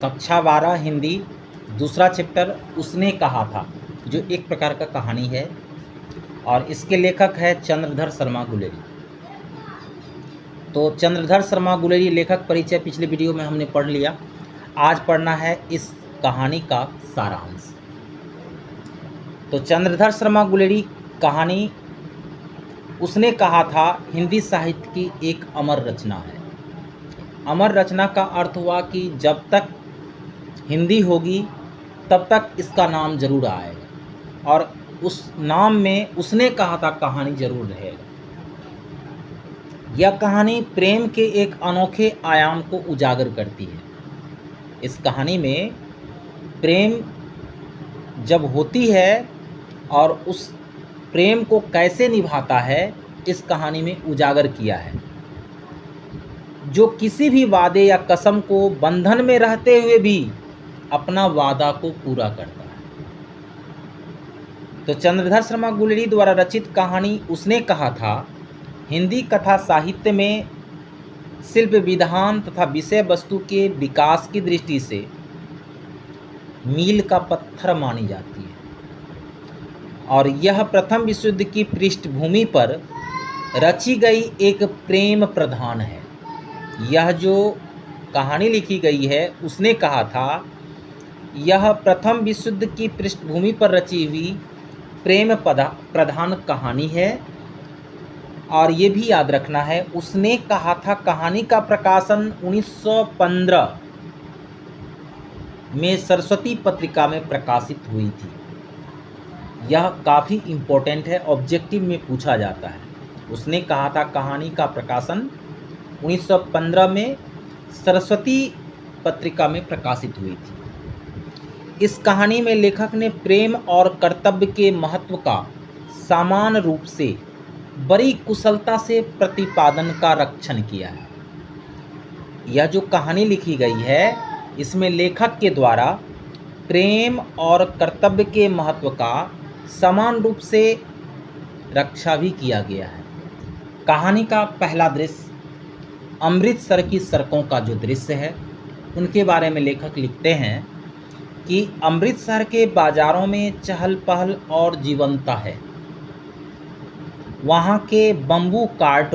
कक्षा 12 हिंदी दूसरा चैप्टर उसने कहा था, जो एक प्रकार का कहानी है और इसके लेखक है चंद्रधर शर्मा गुलेरी। तो चंद्रधर शर्मा गुलेरी लेखक परिचय पिछले वीडियो में हमने पढ़ लिया। आज पढ़ना है इस कहानी का सारांश। तो चंद्रधर शर्मा गुलेरी कहानी उसने कहा था हिंदी साहित्य की एक अमर रचना है। अमर रचना का अर्थ हुआ कि जब तक हिंदी होगी तब तक इसका नाम जरूर आएगा और उस नाम में उसने कहा था कहानी जरूर रहेगा। यह कहानी प्रेम के एक अनोखे आयाम को उजागर करती है। इस कहानी में प्रेम जब होती है और उस प्रेम को कैसे निभाता है, इस कहानी में उजागर किया है। जो किसी भी वादे या कसम को बंधन में रहते हुए भी अपना वादा को पूरा करता है। तो चंद्रधर शर्मा गुलेरी द्वारा रचित कहानी उसने कहा था हिंदी कथा साहित्य में शिल्प विधान तथा विषय वस्तु के विकास की दृष्टि से मील का पत्थर मानी जाती है और यह प्रथम विश्व युद्ध की पृष्ठभूमि पर रची गई एक प्रेम प्रधान है। यह जो कहानी लिखी गई है उसने कहा था, यह प्रथम विश्व युद्ध की पृष्ठभूमि पर रची हुई प्रेम प्रधान कहानी है। और ये भी याद रखना है, उसने कहा था कहानी का प्रकाशन 1915 में सरस्वती पत्रिका में प्रकाशित हुई थी। यह काफ़ी इम्पोर्टेंट है, ऑब्जेक्टिव में पूछा जाता है। उसने कहा था कहानी का प्रकाशन 1915 में सरस्वती पत्रिका में प्रकाशित हुई थी। इस कहानी में लेखक ने प्रेम और कर्तव्य के महत्व का समान रूप से बड़ी कुशलता से प्रतिपादन का रक्षण किया है। यह जो कहानी लिखी गई है इसमें लेखक के द्वारा प्रेम और कर्तव्य के महत्व का समान रूप से रक्षा भी किया गया है। कहानी का पहला दृश्य अमृतसर की सड़कों का जो दृश्य है, उनके बारे में लेखक लिखते हैं कि अमृतसर के बाज़ारों में चहल पहल और जीवंतता है। वहाँ के बम्बू कार्ट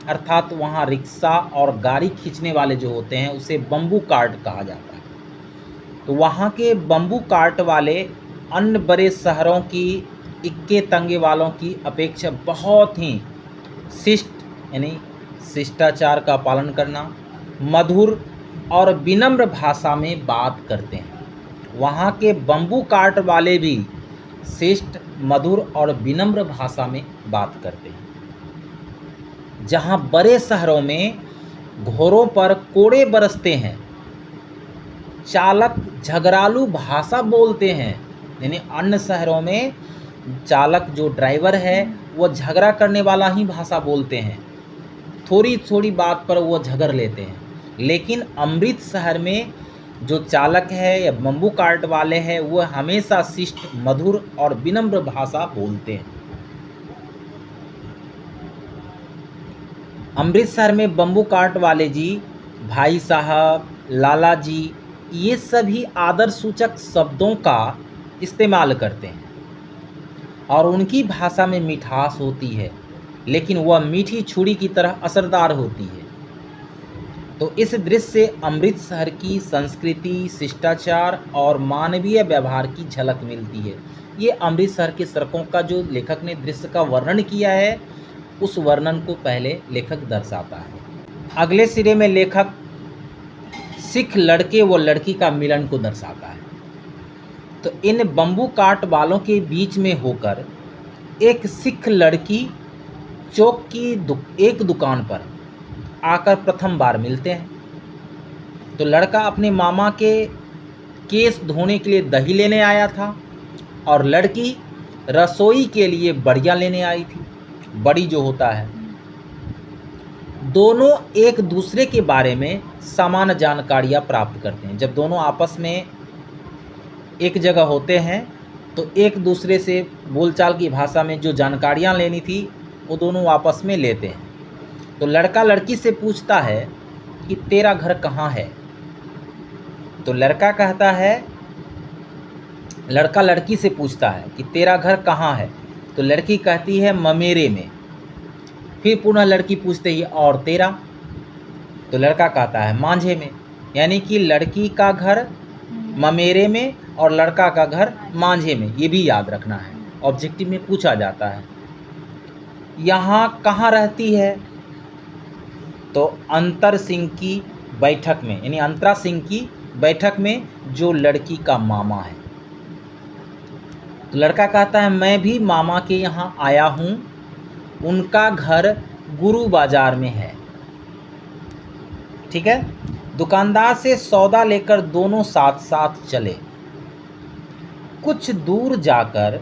अर्थात वहाँ रिक्शा और गाड़ी खींचने वाले जो होते हैं उसे बम्बू कार्ट कहा जाता है। तो वहाँ के बम्बू कार्ट वाले अन्य बड़े शहरों की इक्के तंगे वालों की अपेक्षा बहुत ही शिष्ट यानी शिष्टाचार का पालन करना, मधुर और विनम्र भाषा में बात करते हैं। वहाँ के बम्बू कार्ट वाले भी शिष्ट, मधुर और विनम्र भाषा में बात करते हैं। जहाँ बड़े शहरों में घोड़ों पर कोड़े बरसते हैं, चालक झगड़ालू भाषा बोलते हैं। यानी अन्य शहरों में चालक जो ड्राइवर है वो झगड़ा करने वाला ही भाषा बोलते हैं, थोड़ी थोड़ी बात पर वो झगड़ लेते हैं। लेकिन अमृत शहर में जो चालक है या बम्बू कार्ट वाले हैं वो हमेशा शिष्ट, मधुर और विनम्र भाषा बोलते हैं। अमृतसर में बम्बू कार्ट वाले जी, भाई साहब, लाला जी, ये सभी आदर सूचक शब्दों का इस्तेमाल करते हैं और उनकी भाषा में मिठास होती है, लेकिन वह मीठी छुरी की तरह असरदार होती है। तो इस दृश्य से अमृतसर की संस्कृति, शिष्टाचार और मानवीय व्यवहार की झलक मिलती है। ये अमृतसर की सड़कों का जो लेखक ने दृश्य का वर्णन किया है, उस वर्णन को पहले लेखक दर्शाता है। अगले सिरे में लेखक सिख लड़के व लड़की का मिलन को दर्शाता है। तो इन बम्बू काट वालों के बीच में होकर एक सिख लड़की चौक की एक दुकान पर आकर प्रथम बार मिलते हैं। तो लड़का अपने मामा के केस धोने के लिए दही लेने आया था और लड़की रसोई के लिए बढ़िया लेने आई थी, बड़ी जो होता है। दोनों एक दूसरे के बारे में समान जानकारियाँ प्राप्त करते हैं। जब दोनों आपस में एक जगह होते हैं तो एक दूसरे से बोलचाल की भाषा में जो जानकारियाँ लेनी थी वो दोनों आपस में लेते हैं। तो लड़का लड़की से पूछता है कि तेरा घर कहाँ है? तो लड़का कहता है, लड़का लड़की से पूछता है कि तेरा घर कहाँ है? तो लड़की कहती है ममेरे में। फिर पुनः लड़की पूछते है और तेरा? तो लड़का कहता है मांझे में। यानी कि लड़की का घर ममेरे में और लड़का का घर मांझे में, ये भी याद रखना है, ऑब्जेक्टिव में पूछा जाता है। यहाँ कहाँ रहती है? तो अंतर सिंह की बैठक में, यानी अंतरा सिंह की बैठक में, जो लड़की का मामा है। तो लड़का कहता है मैं भी मामा के यहाँ आया हूँ, उनका घर गुरु बाजार में है। ठीक है। दुकानदार से सौदा लेकर दोनों साथ साथ चले। कुछ दूर जाकर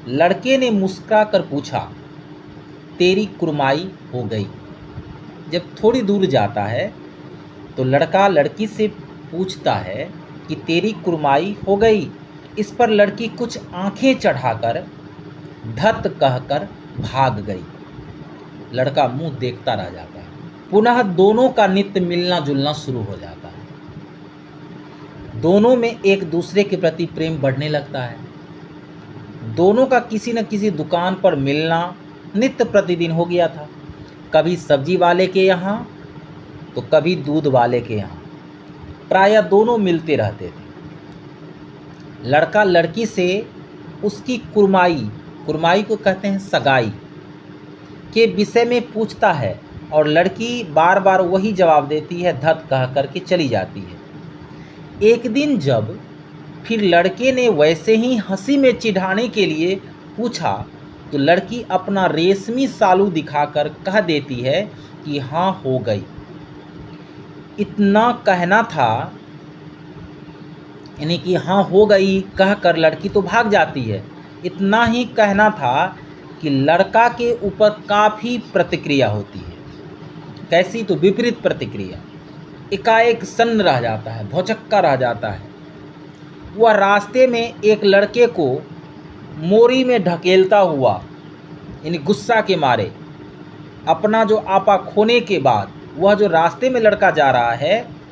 लड़के ने मुस्कुरा कर पूछा, तेरी कुरमाई हो गई? जब थोड़ी दूर जाता है तो लड़का लड़की से पूछता है कि तेरी कुरमाई हो गई? इस पर लड़की कुछ आंखें चढ़ाकर धत कहकर भाग गई। लड़का मुंह देखता रह जाता है। पुनः दोनों का नित्य मिलना जुलना शुरू हो जाता है। दोनों में एक दूसरे के प्रति प्रेम बढ़ने लगता है। दोनों का किसी न किसी दुकान पर मिलना नित्य प्रतिदिन हो गया था। कभी सब्जी वाले के यहाँ तो कभी दूध वाले के यहाँ, प्रायः दोनों मिलते रहते थे। लड़का लड़की से उसकी कुरमाई को कहते हैं सगाई, के विषय में पूछता है और लड़की बार बार वही जवाब देती है, धत कह करके चली जाती है। एक दिन जब फिर लड़के ने वैसे ही हंसी में चिढ़ाने के लिए पूछा तो लड़की अपना रेशमी सालू दिखाकर कह देती है कि हाँ हो गई। इतना कहना था, यानी कि हाँ हो गई कहकर लड़की तो भाग जाती है। इतना ही कहना था कि लड़का के ऊपर काफ़ी प्रतिक्रिया होती है। कैसी? तो विपरीत प्रतिक्रिया। एकाएक सन्न रह जाता है, भौचक्का रह जाता है। वह रास्ते में एक लड़के को मोरी में ढकेलता हुआ, यानी गुस्सा के मारे, अपना जो आपा खोने के बाद वह जो रास्ते में लड़का जा रहा है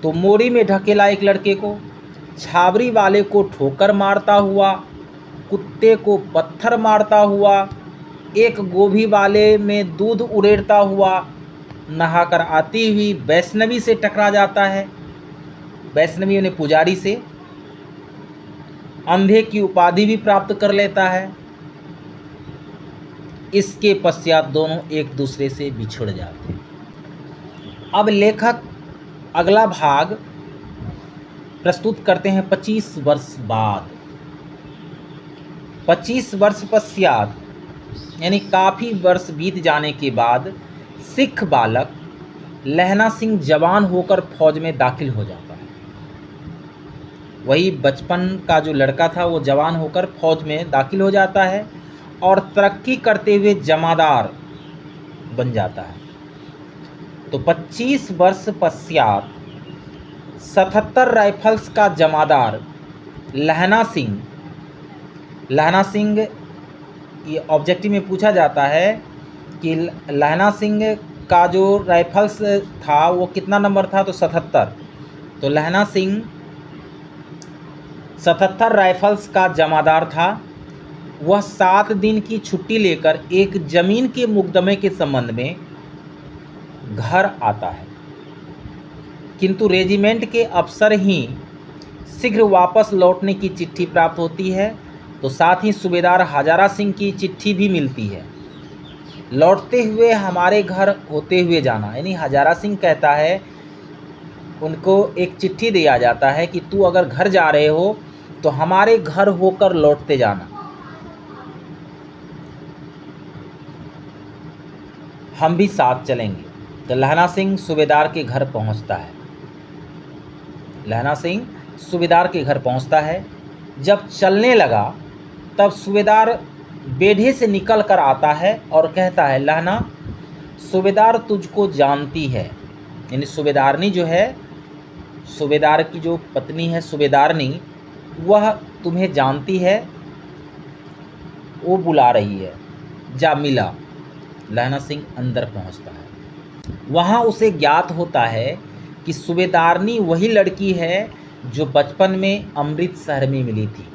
तो मोरी में ढकेला एक लड़के को, छाबरी वाले को ठोकर मारता हुआ, कुत्ते को पत्थर मारता हुआ, एक गोभी वाले में दूध उड़ेड़ता हुआ, नहाकर आती हुई वैष्णवी से टकरा जाता है, वैष्णवी यानी पुजारी से, अंधे की उपाधि भी प्राप्त कर लेता है। इसके पश्चात दोनों एक दूसरे से बिछुड़ जाते हैं। अब लेखक अगला भाग प्रस्तुत करते हैं 25 वर्ष बाद। 25 वर्ष पश्चात, यानी काफ़ी वर्ष बीत जाने के बाद, सिख बालक लहना सिंह जवान होकर फौज में दाखिल हो जाता है। वही बचपन का जो लड़का था वो जवान होकर फौज में दाखिल हो जाता है और तरक्की करते हुए जमादार बन जाता है। तो 25 वर्ष पश्चात 77 राइफल्स का जमादार लहना सिंह, ये ऑब्जेक्टिव में पूछा जाता है कि लहना सिंह का जो राइफल्स था वो कितना नंबर था? तो 77। तो लहना सिंह 77 राइफल्स का जमादार था। वह 7 दिन की छुट्टी लेकर एक जमीन के मुकदमे के संबंध में घर आता है, किंतु रेजिमेंट के अफसर ही शीघ्र वापस लौटने की चिट्ठी प्राप्त होती है। तो साथ ही सूबेदार हजारा सिंह की चिट्ठी भी मिलती है, लौटते हुए हमारे घर होते हुए जाना। यानी हजारा सिंह कहता है, उनको एक चिट्ठी दिया जाता है कि तू अगर घर जा रहे हो तो हमारे घर होकर लौटते जाना, हम भी साथ चलेंगे। तो लहना सिंह सूबेदार के घर पहुंचता है। लहना सिंह सूबेदार के घर पहुंचता है। जब चलने लगा तब सूबेदार बेढ़े से निकल कर आता है और कहता है, लहना, सूबेदार तुझको जानती है। यानी सूबेदारनी जो है, सूबेदार की जो पत्नी है सूबेदारनी, वह तुम्हें जानती है, वो बुला रही है, जा मिला। लहना सिंह अंदर पहुंचता है। वहाँ उसे ज्ञात होता है कि सूबेदारनी वही लड़की है जो बचपन में अमृतसर में मिली थी,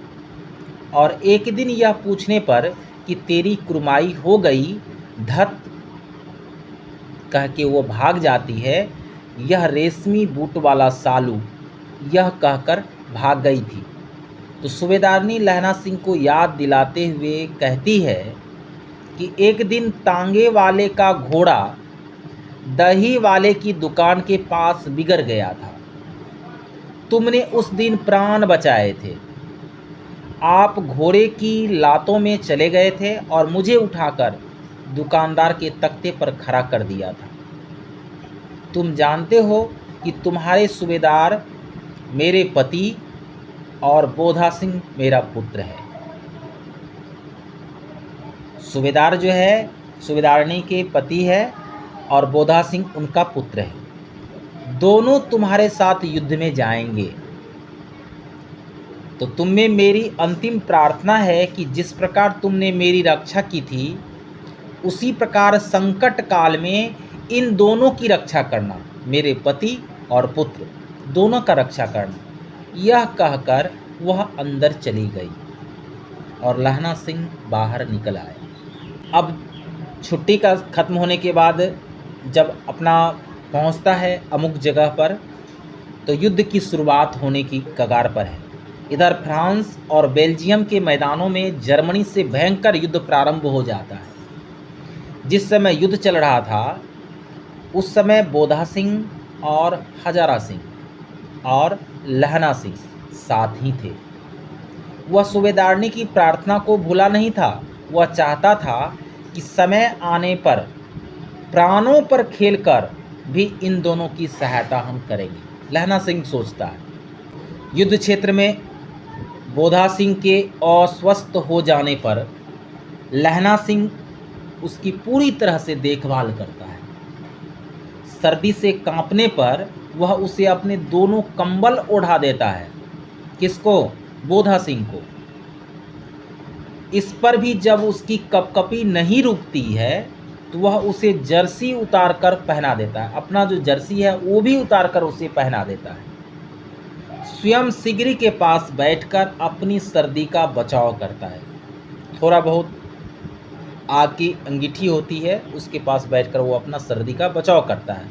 और एक दिन यह पूछने पर कि तेरी कुर्माई हो गई, धत कह के वो भाग जाती है। यह रेशमी बूट वाला सालू, यह कहकर भाग गई थी। तो सूबेदारनी लहना सिंह को याद दिलाते हुए कहती है कि एक दिन तांगे वाले का घोड़ा दही वाले की दुकान के पास बिगड़ गया था। तुमने उस दिन प्राण बचाए थे। आप घोड़े की लातों में चले गए थे और मुझे उठाकर दुकानदार के तख्ते पर खड़ा कर दिया था। तुम जानते हो कि तुम्हारे सूबेदार मेरे पति और बोधा सिंह मेरा पुत्र है। सूबेदार जो है सूबेदारनी के पति है और बोधा सिंह उनका पुत्र है। दोनों तुम्हारे साथ युद्ध में जाएंगे। तो तुम में मेरी अंतिम प्रार्थना है कि जिस प्रकार तुमने मेरी रक्षा की थी, उसी प्रकार संकट काल में इन दोनों की रक्षा करना, मेरे पति और पुत्र दोनों का रक्षा करना। यह कहकर वह अंदर चली गई और लहना सिंह बाहर निकल आए। अब छुट्टी का ख़त्म होने के बाद जब अपना पहुंचता है अमुक जगह पर, तो युद्ध की शुरुआत होने की कगार पर है। इधर फ्रांस और बेल्जियम के मैदानों में जर्मनी से भयंकर युद्ध प्रारंभ हो जाता है। जिस समय युद्ध चल रहा था उस समय बोधा सिंह और हजारा सिंह और लहना सिंह साथ ही थे। वह सूबेदारनी की प्रार्थना को भूला नहीं था। वह चाहता था कि समय आने पर प्राणों पर खेलकर भी इन दोनों की सहायता हम करेंगे। लहना सिंह सोचता है। युद्ध क्षेत्र में बोधा सिंह के अस्वस्थ हो जाने पर लहना सिंह उसकी पूरी तरह से देखभाल करता है। सर्दी से कांपने पर वह उसे अपने दोनों कंबल ओढ़ा देता है। किसको? बोधा सिंह को। इस पर भी जब उसकी कपकपी नहीं रुकती है तो वह उसे जर्सी उतार कर पहना देता है। अपना जो जर्सी है वो भी उतार कर उसे पहना देता है। स्वयं सिगरी के पास बैठकर अपनी सर्दी का बचाव करता है। थोड़ा बहुत आग की अंगीठी होती है, उसके पास बैठकर वो अपना सर्दी का बचाव करता है।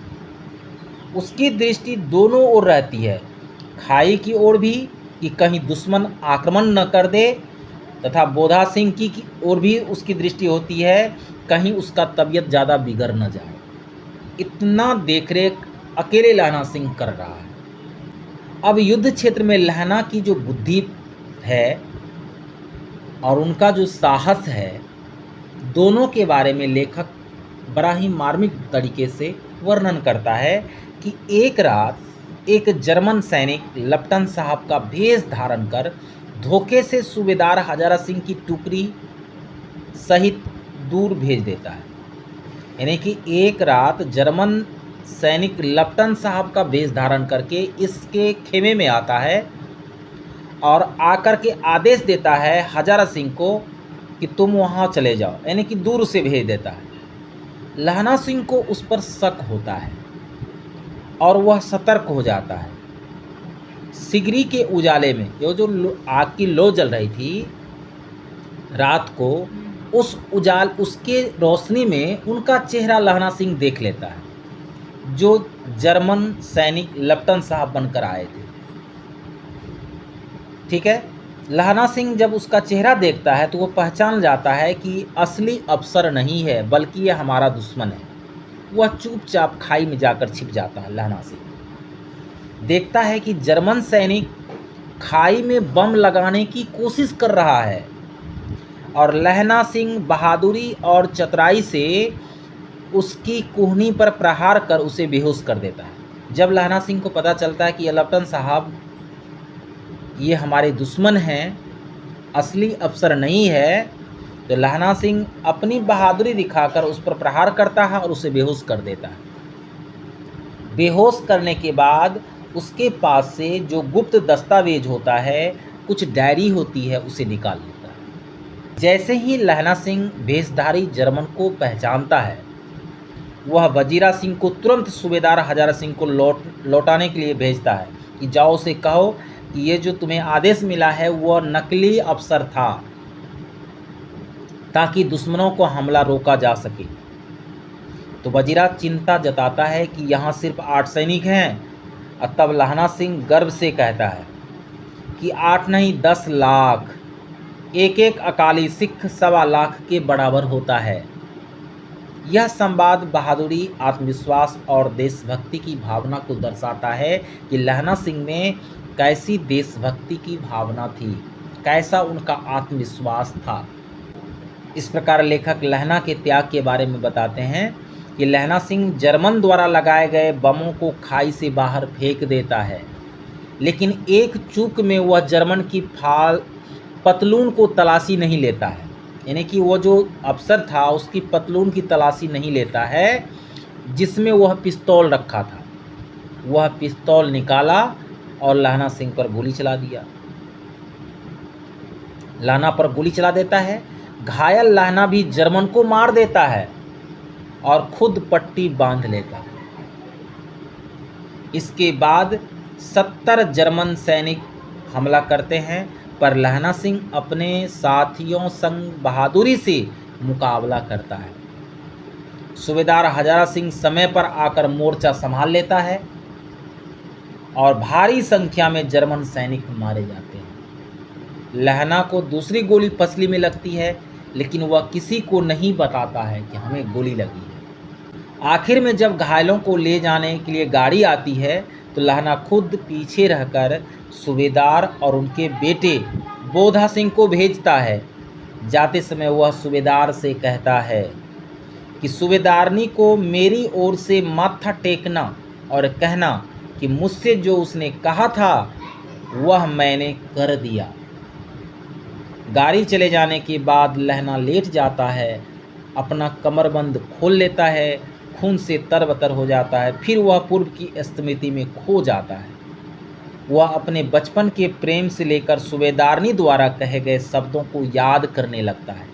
उसकी दृष्टि दोनों ओर रहती है, खाई की ओर भी कि कहीं दुश्मन आक्रमण न कर दे, तथा बोधा सिंह की ओर भी उसकी दृष्टि होती है कहीं उसका तबीयत ज़्यादा बिगड़ न जाए। इतना देखरेख अकेले लहना सिंह कर रहा है। अब युद्ध क्षेत्र में लहना की जो बुद्धि है और उनका जो साहस है, दोनों के बारे में लेखक बड़ा ही मार्मिक तरीके से वर्णन करता है कि एक रात एक जर्मन सैनिक लप्टन साहब का भेष धारण कर धोखे से सूबेदार हजारा सिंह की टुकड़ी सहित दूर भेज देता है। यानी कि एक रात जर्मन सैनिक लप्टन साहब का भेष धारण करके इसके खेमे में आता है और आकर के आदेश देता है हजारा सिंह को कि तुम वहाँ चले जाओ, यानी कि दूर से भेज देता है। लहना सिंह को उस पर शक होता है और वह सतर्क हो जाता है। सिगरी के उजाले में जो आग की लो जल रही थी रात को, उसके रोशनी में उनका चेहरा लहना सिंह देख लेता है, जो जर्मन सैनिक लप्टन साहब बनकर आए थे। ठीक है। लहना सिंह जब उसका चेहरा देखता है तो वो पहचान जाता है कि असली अफसर नहीं है बल्कि यह हमारा दुश्मन है। वह चुपचाप खाई में जाकर छिप जाता है। लहना सिंह देखता है कि जर्मन सैनिक खाई में बम लगाने की कोशिश कर रहा है और लहना सिंह बहादुरी और चतुराई से उसकी कुहनी पर प्रहार कर उसे बेहोश कर देता है। जब लहना सिंह को पता चलता है कि ये लप्टन साहब ये हमारे दुश्मन हैं, असली अफसर नहीं है, तो लहना सिंह अपनी बहादुरी दिखाकर उस पर प्रहार करता है और उसे बेहोश कर देता है। बेहोश करने के बाद उसके पास से जो गुप्त दस्तावेज होता है, कुछ डायरी होती है, उसे निकाल लेता है। जैसे ही लहना सिंह भेषधारी जर्मन को पहचानता है, वह वजीरा सिंह को तुरंत सूबेदार हजारा सिंह को लौटाने के लिए भेजता है कि जाओ उसे कहो कि ये जो तुम्हें आदेश मिला है वह नकली अफसर था, ताकि दुश्मनों को हमला रोका जा सके। तो वजीरा चिंता जताता है कि यहाँ सिर्फ 8 सैनिक हैं। और तब लहना सिंह गर्व से कहता है कि 8 नहीं 10 लाख, एक एक अकाली सिख 1.25 लाख के बराबर होता है। यह संवाद बहादुरी, आत्मविश्वास और देशभक्ति की भावना को दर्शाता है कि लहना सिंह में कैसी देशभक्ति की भावना थी, कैसा उनका आत्मविश्वास था। इस प्रकार लेखक लहना के त्याग के बारे में बताते हैं कि लहना सिंह जर्मन द्वारा लगाए गए बमों को खाई से बाहर फेंक देता है, लेकिन एक चूक में वह जर्मन की पतलून को तलाशी नहीं लेता है, यानी कि वो जो अफसर था उसकी पतलून की तलाशी नहीं लेता है जिसमें वह पिस्तौल रखा था। वह पिस्तौल निकाला और लहना सिंह पर गोली चला दिया। लहना पर गोली चला देता है। घायल लहना भी जर्मन को मार देता है और खुद पट्टी बांध लेता है। इसके बाद 70 जर्मन सैनिक हमला करते हैं, पर लहना सिंह अपने साथियों संग बहादुरी से मुकाबला करता है। सूबेदार हजारा सिंह समय पर आकर मोर्चा संभाल लेता है और भारी संख्या में जर्मन सैनिक मारे जाते हैं। लहना को दूसरी गोली पसली में लगती है, लेकिन वह किसी को नहीं बताता है कि हमें गोली लगी है। आखिर में जब घायलों को ले जाने के लिए गाड़ी आती है तो लहना खुद पीछे रहकर सूबेदार और उनके बेटे बोधा सिंह को भेजता है। जाते समय वह सूबेदार से कहता है कि सूबेदारनी को मेरी ओर से माथा टेकना और कहना कि मुझसे जो उसने कहा था वह मैंने कर दिया। गाड़ी चले जाने के बाद लहना लेट जाता है, अपना कमरबंद खोल लेता है, खून से तरबतर हो जाता है। फिर वह पूर्व की स्मृति में खो जाता है। वह अपने बचपन के प्रेम से लेकर सूबेदारनी द्वारा कहे गए शब्दों को याद करने लगता है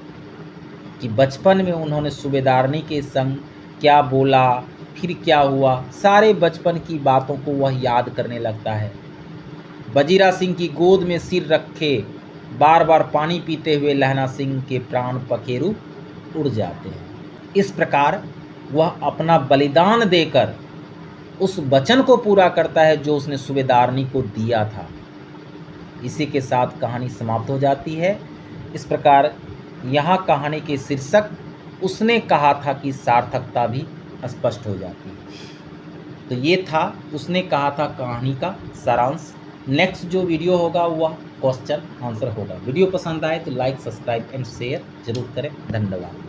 कि बचपन में उन्होंने सूबेदारनी के संग क्या बोला, फिर क्या हुआ। सारे बचपन की बातों को वह याद करने लगता है। वजीरा सिंह की गोद में सिर रखे बार बार पानी पीते हुए लहना सिंह के प्राण पखेरु उड़ जाते हैं। इस प्रकार वह अपना बलिदान देकर उस वचन को पूरा करता है जो उसने सूबेदारनी को दिया था। इसी के साथ कहानी समाप्त हो जाती है। इस प्रकार यहाँ कहानी के शीर्षक उसने कहा था कि सार्थकता भी स्पष्ट हो जाती है। तो ये था उसने कहा था कहानी का सारांश। नेक्स्ट जो वीडियो होगा वह क्वेश्चन आंसर होगा। वीडियो पसंद आए तो लाइक, सब्सक्राइब एंड शेयर जरूर करें। धन्यवाद।